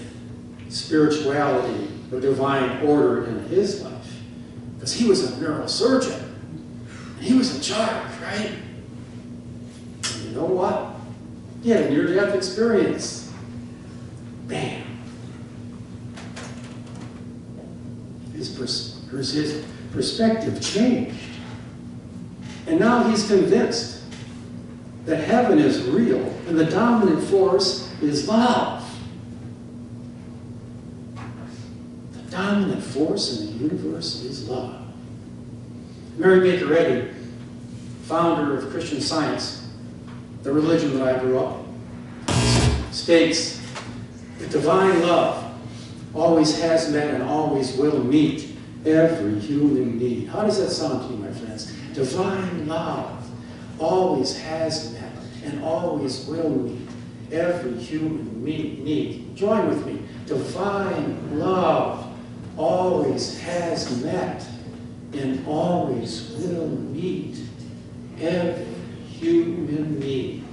spirituality, or divine order in his life, because he was a neurosurgeon. And he was in charge, right? And you know what? He had a near-death experience. Bam. His perspective changed. And now he's convinced that heaven is real and the dominant force is love. The dominant force in the universe is love. Mary Baker Eddy, founder of Christian Science, the religion that I grew up in, states that divine love always has met and always will meet every human need. How does that sound to you, my friends? Divine love always has met and always will meet every human need. Join with me. Divine love always has met and always will meet every human need.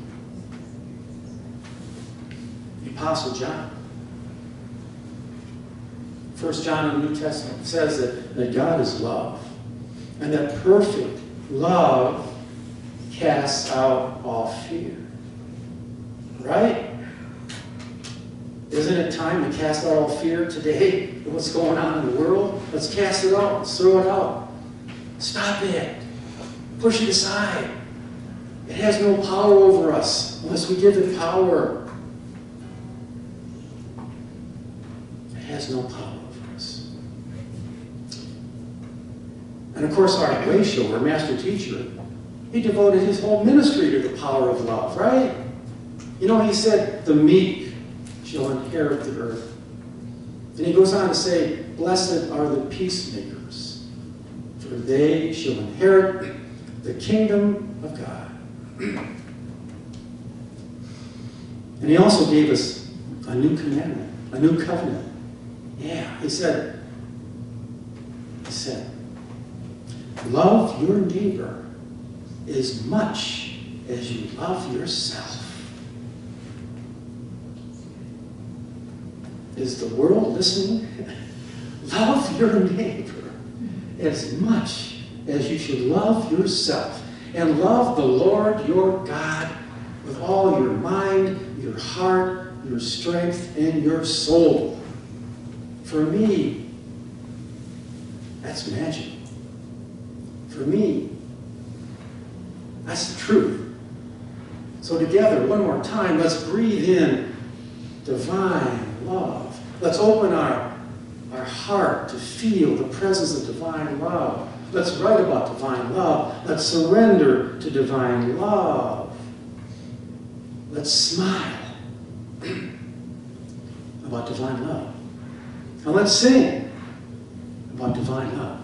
The Apostle John, 1 John in the New Testament, says that God is love, and that perfect love casts out all fear. Right? Isn't it time to cast out all fear today? What's going on in the world? Let's cast it out. Let's throw it out. Stop it. Push it aside. It has no power over us unless we give it power. It has no power over us. And of course, our Horatio, our master teacher, he devoted his whole ministry to the power of love, right? You know, he said, the meek shall inherit the earth. And he goes on to say, blessed are the peacemakers, for they shall inherit the kingdom of God. And he also gave us a new commandment, a new covenant. Yeah, he said, love your neighbor as much as you love yourself. Is the world listening? Love your neighbor as much as you should love yourself. And love the Lord your God with all your mind, your heart, your strength, and your soul. For me, that's magic. For me, that's the truth. So together, one more time, let's breathe in divine love. Let's open our heart to feel the presence of divine love. Let's write about divine love. Let's surrender to divine love. Let's smile about divine love. And let's sing about divine love.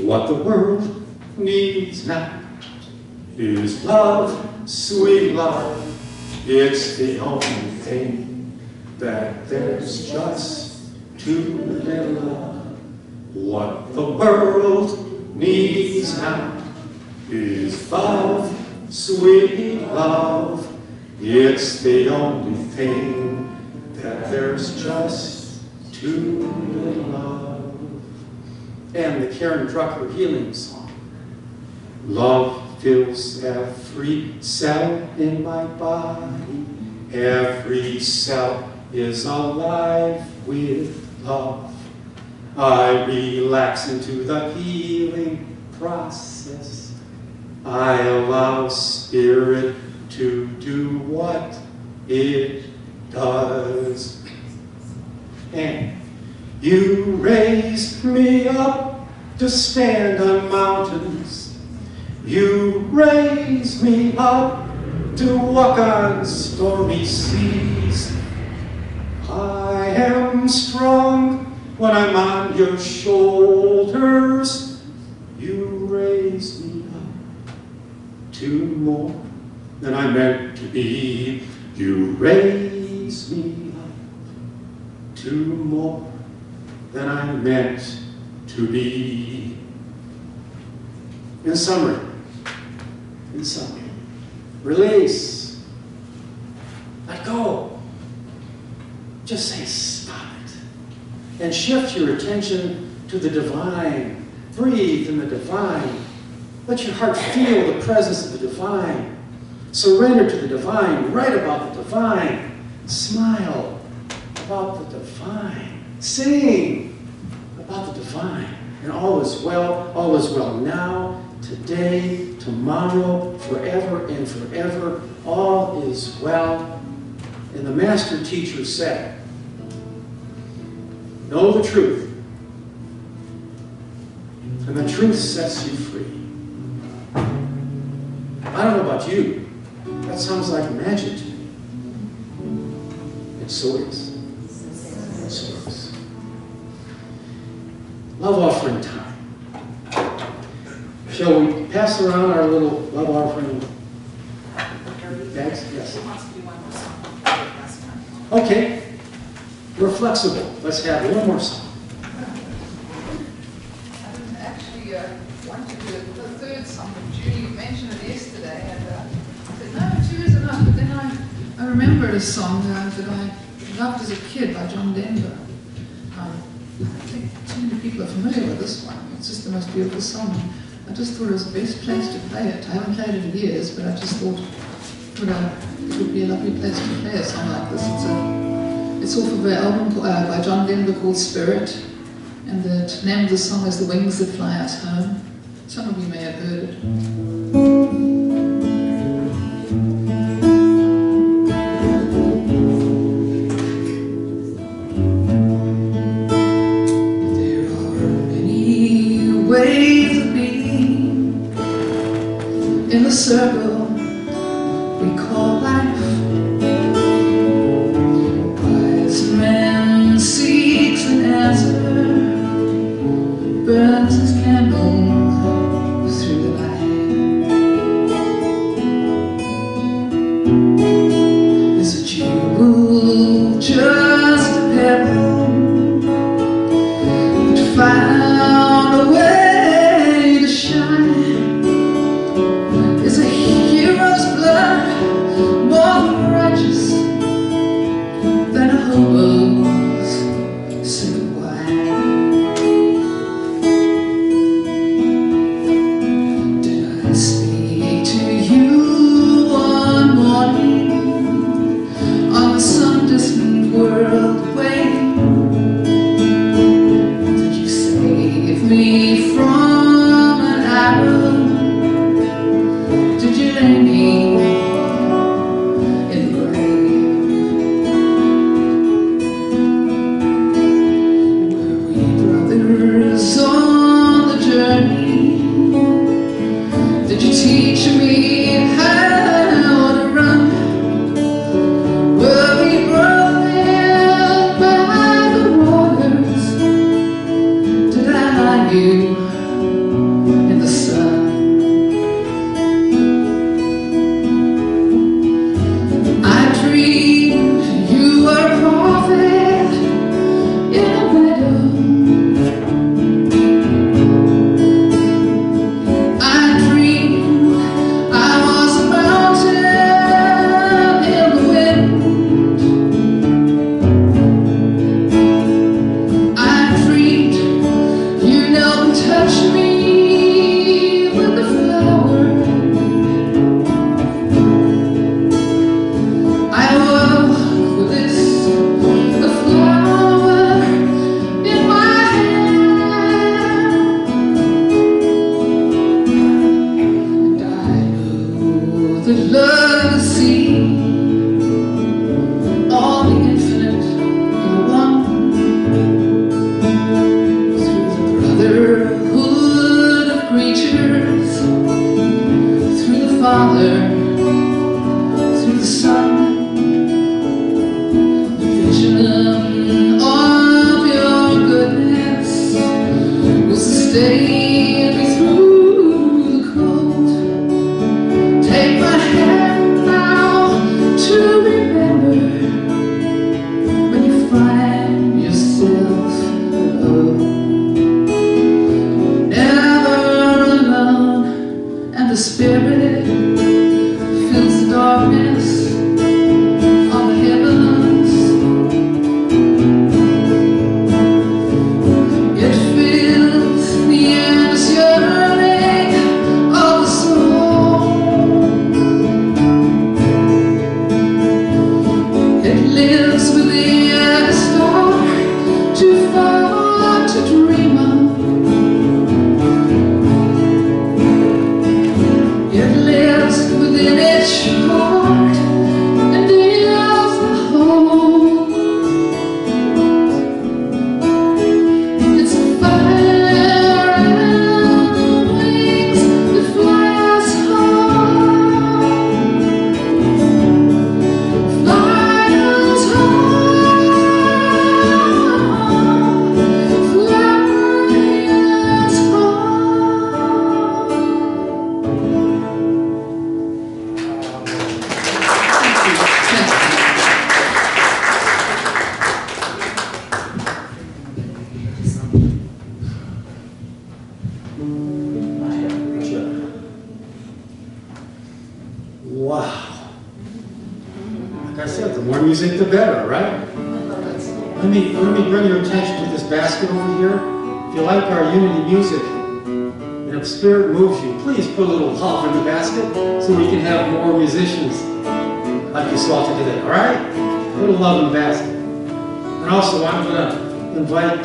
What the world needs now is love, sweet love. It's the only thing that there's just too little of. What the world needs now is love, sweet love. It's the only thing that there's just too little of. And the Karen Drucker healing song. Love fills every cell in my body. Every cell is alive with love. I relax into the healing process. I allow spirit to do what it does. And you raise me up to stand on mountains. You raise me up to walk on stormy seas. I am strong when I'm on your shoulders. You raise me up to more than I meant to be. You raise me up to more than I meant to be. In summary, release, let go. Just say stop it. And shift your attention to the divine. Breathe in the divine. Let your heart feel the presence of the divine. Surrender to the divine. Write about the divine. Smile about the divine. Sing about the divine. And all is well now, today, tomorrow, forever and forever. All is well. And the master teacher said, know the truth, and the truth sets you free. I don't know about you, that sounds like magic to me. And so is. And so is. Love offering time. Shall we pass around our little love offering bags? Yes. Okay. We're flexible. Let's have one more song. I didn't actually want to do the third song, but Judy mentioned it yesterday, and I said, no, 2 is enough. But then I remembered a song that I loved as a kid by John Denver. I think too many people are familiar with this one. It's just the most beautiful song. I just thought it was the best place to play it. I haven't played it in years, but I just thought it would be a lovely place to play a song like this. It's off of an album by John Denver called Spirit, and the name of the song is The Wings That Fly Us Home. Some of you may have heard it. There are many ways of being in the circle we call life. Man seeks an answer, burns his candle through the night. Is a jewel just a pebble that found a way to shine? Is a hero's blood more righteous than a hobo's sip of wine? Did I speak to you one morning on some distant world away? Did you save me from an arrow? Did you lay me in the grave? On the journey, did you teach me how to run? Were we broken by the waters? Did I lie you in the sun? I dreamed you were a prophet in a meadow. That love to see all the infinite in one, through the brotherhood Stay me through the cold. Take my hand now to remember when you find yourself alone. Never alone, and the Spirit fills the darkness of the heavens. It fills the endless yearning of the soul. It lives within a star too far to dream of. It lives within each heart and is the whole. It's a fire and wings that fly us home. Fly us home. Fly us Wow. Like I said, the more music, the better, right? Let me bring your attention to this basket over here. If you like our Unity music, and if Spirit moves you, please put a little love in the basket so we can have more musicians like you saw today, all right? Put a love in the basket. And also, I'm going to invite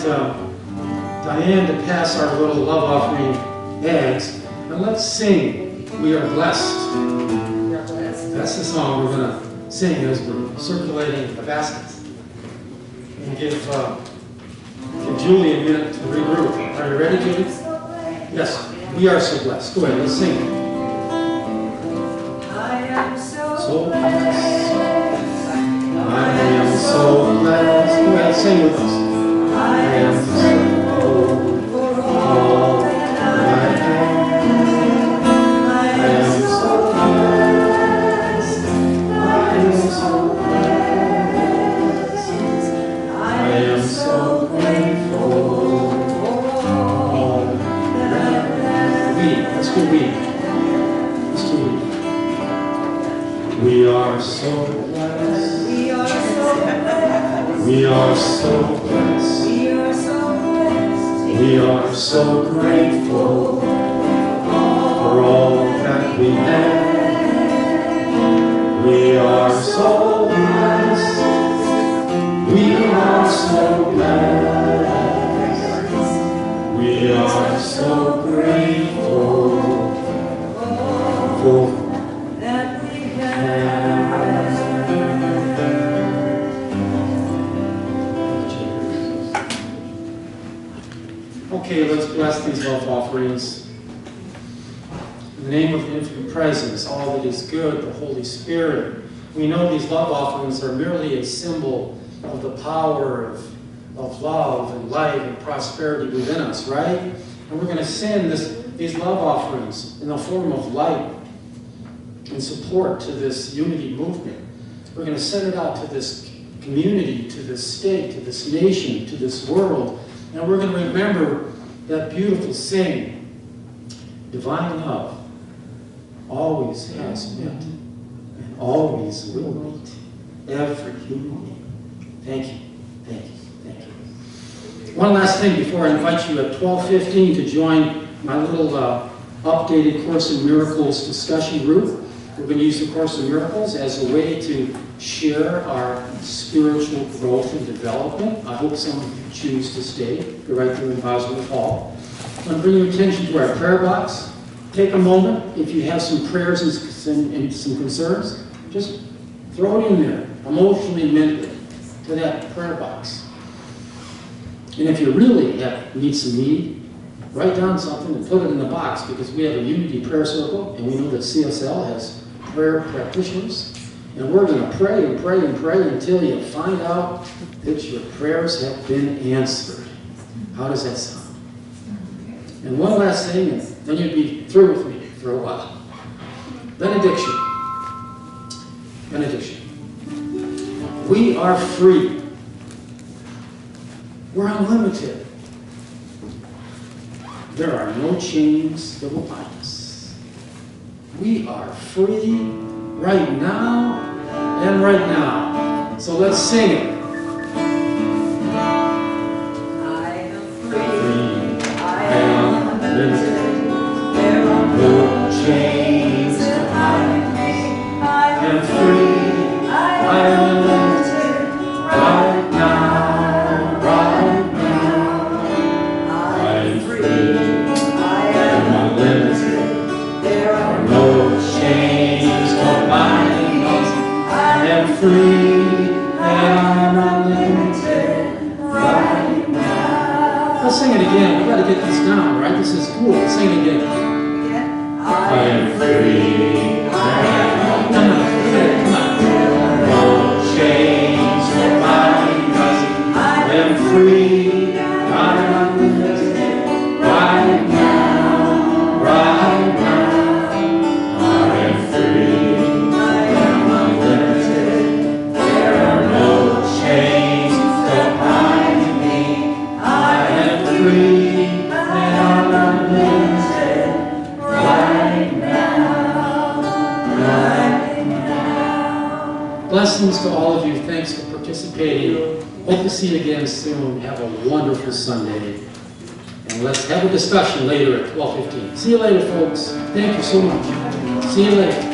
Diane to pass our little love offering bags, and let's sing "We Are Blessed." That's the song we're going to sing as we're circulating the baskets. And give Julie a minute to regroup. Are you ready, Julie? Yes, we are so blessed. Go ahead, let's sing. I am So blessed. I am so blessed. Go ahead, sing with us. I am so blessed for all that I have. I am so blessed. I am so blessed. I am so grateful for all that we. Let's do we. Let's do we. We are so blessed. we are so blessed. We are so blessed. We are so blessed. We are so grateful for all that we have. We are so blessed. We are so blessed. We are so grateful for That we Okay, let's bless these love offerings. In the name of the infinite presence, all that is good, the Holy Spirit. We know these love offerings are merely a symbol of the power of love and light and prosperity within us, right? And we're going to send these love offerings in the form of light and support to this unity movement. We're going to send it out to this community, to this state, to this nation, to this world. And we're going to remember that beautiful saying, divine love always has met and always will meet every human being. Thank you, thank you, thank you. One last thing before I invite you at 12:15 to join my little updated Course in Miracles discussion group. We're going to use the Course in Miracles as a way to share our spiritual growth and development. I hope some of you choose to stay. You're right there in Bosworth Hall. I'm going to bring your attention to our prayer box. Take a moment. If you have some prayers and some concerns, just throw it in there, emotionally, mentally, to that prayer box. And if you really need some need, write down something and put it in the box, because we have a unity prayer circle, and we know that CSL has prayer practitioners. And we're going to pray and pray and pray until you find out that your prayers have been answered. How does that sound? And one last thing, and then you'd be through with me for a while. Benediction. Benediction. We are free. We're unlimited. There are no chains that will bind us. We are free right now and right now. So let's sing it. I am free. I am am unlimited. There are no chains that bind me. I am free. I am unlimited. Right now, right now. I am free. I am unlimited. There are no chains that bind us. I am free. And I'm unlimited. Right now. Let's sing it again. We got to get this down, right? This is cool. Let's sing it again. I am free. I am Come on, come on. no chains that bind us. I I'm free. I'm unlimited. Right now, right now. I am free. I am unlimited. There are no chains that bind me. I am free. am unlimited. Right now, right now. Blessings to all of you. Thanks for participating. Hope to see you again soon. Have a wonderful Sunday. And let's have a discussion later at 12:15. See you later, folks. Thank you so much. See you later.